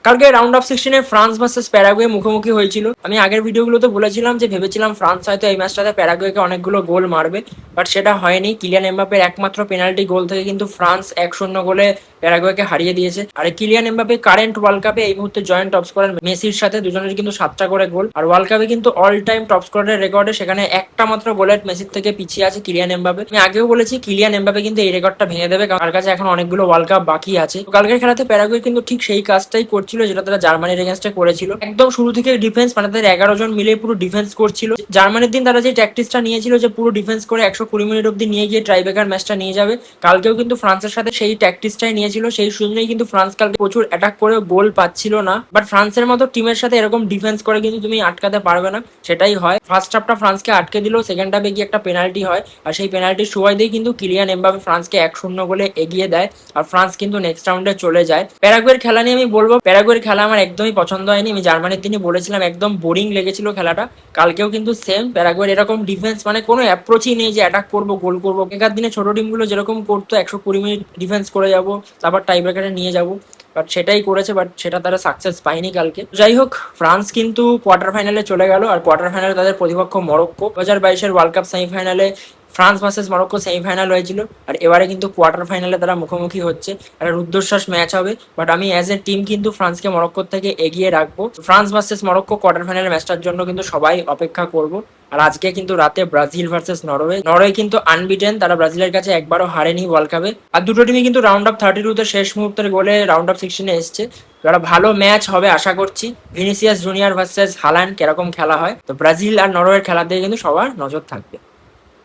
কালকে round of 16-এ France versus Paraguay মুখোমুখি হয়েছিল। আমি আগের ভিডিওগুলোতে বলেছিলাম যে ভেবেছিলাম ফ্রান্স হয়তো এই ম্যাচটাতে প্যারাগুয়েকে অনেকগুলো গোল মারবে, বাট সেটা হয়নি। কিলিয়ান এমবাপের একমাত্র পেনাল্টি গোল থেকে কিন্তু ফ্রান্স 1-0 গোলে প্যারাগুয়েকে হারিয়ে দিয়েছে। আর কিলিয়ান এমবাপে কারেন্ট ওয়ার্ল্ড কাপে এই মুহূর্তে জয়েন্ট টপ স্কোরার মেসির সাথে, দুজনের কিন্তু 7টা করে গোল। আর ওয়ার্ল্ড কাপে কিন্তু অল টাইম টপ স্কোরারের রেকর্ডে সেখানে একটা মাত্র গোলের মেসির থেকে পিছিয়ে আছে কিলিয়ান এমবাপে। আমি আগেও বলেছি কিলিয়ান এমবাপে কিন্তু এই রেকর্ডটা ভেঙে দেবে, কারণ তার কাছে এখন অনেকগুলো ওয়ার্ল্ড কাপ বাকি আছে। কালকের খেলাতে প্যারাগুয়ে কিন্তু ঠিক সেই কাজটাই করছিল যেটা তারা জার্মানির এগেনস্টে করেছিল। একদম শুরু থেকে ডিফেন্স, মানে তাদের 11 জন মিলে পুরো ডিফেন্স করছিল। জার্মানির দিন তারা যে ট্যাকটিক্সটা নিয়েছিল যে পুরো ডিফেন্স করে 120 মিনিট অব্দি নিয়ে গিয়ে ট্রাইব্রেকার ম্যাচটা নিয়ে যাবে, কালকেও কিন্তু ফ্রান্সের সাথে সেই ট্যাকটিক্সটাই নিয়েছিল। সেই সুযোগেই কিন্তু ফ্রান্স কালকে প্রচুর অ্যাটাক করে গোল পাচ্ছিল না, বাট ফ্রান্সের মতো টিমের সাথে এরকম ডিফেন্স করে কিন্তু তুমি আটকাতে পারবে না, সেটাই হয়। ফার্স্ট হাফটা ফ্রান্সকে আটকে দিল, সেকেন্ড হাফে গিয়ে একটা পেনাল্টি হয়, আর সেই পেনাল্টির সময় দিয়ে কিন্তু কিলিয়ান এমবাপে ফ্রান্সকে 1-0 গোলে এগিয়ে দেয়, আর ফ্রান্স কিন্তু নেক্সট রাউন্ডে চলে যায়। প্যারাগুয়ের খেলা নিয়ে আমি বলবো, প্যারাগুয়ের খেলা আমার একদমই পছন্দ হয়নি। আমি জার্মানির দিনই বলেছিলাম একদম বোরিং লেগেছিল খেলাটা। কালকেও কিন্তু সেম, প্যারাগুয়ের এরকম ডিফেন্স মানে কোনো অ্যাপ্রোচই নেই যে অ্যাটাক করবো গোল করবো। এখান দিনে ছোট টিমগুলো যেরকম করতো 120 মিনিট ডিফেন্স করে যাবো, তারপর টাই ব্রেকারে নিয়ে যাবো, বাট সেটাই করেছে, বাট সেটা তারা সাকসেস পায়নি কালকে। যাই হোক, ফ্রান্স কিন্তু কোয়ার্টার ফাইনালে চলে গেল, আর কোয়ার্টার ফাইনালে তাদের প্রতিপক্ষ মরক্কো। 2022-এর ওয়ার্ল্ড কাপ সেমিফাইনালে ফ্রান্স ভার্সেস মরক্কো সেমিফাইনাল হয়েছিল, আর এবারে কিন্তু কোয়ার্টার ফাইনালে তারা মুখোমুখি হচ্ছে। একটা রুদ্ধশ্বাস ম্যাচ হবে, বাট আমি অ্যাজ এ টিম কিন্তু ফ্রান্সকে মরক্কোর থেকে এগিয়ে রাখবো। France versus Morocco quarter final ম্যাচটার জন্য কিন্তু সবাই অপেক্ষা করবো। আর আজকে কিন্তু রাতে ব্রাজিল ভার্সেস নরওয়ে। নরওয়ে কিন্তু আনবিটেন, তারা ব্রাজিলের কাছে একবারও হারেনি ওয়ার্ল্ড কাপে। আর দুটো টিমই কিন্তু রাউন্ড অফ 32-তে শেষ মুহূর্তের গোলে রাউন্ড অফ 16-এ এসছে। একটা ভালো ম্যাচ হবে আশা করছি। ভিনিসিয়াস জুনিয়র ভার্সেস হালান্ড কিরকম খেলা হয়, তো ব্রাজিল আর নরওয়ের খেলা দিয়ে কিন্তু সবার নজর থাকবে।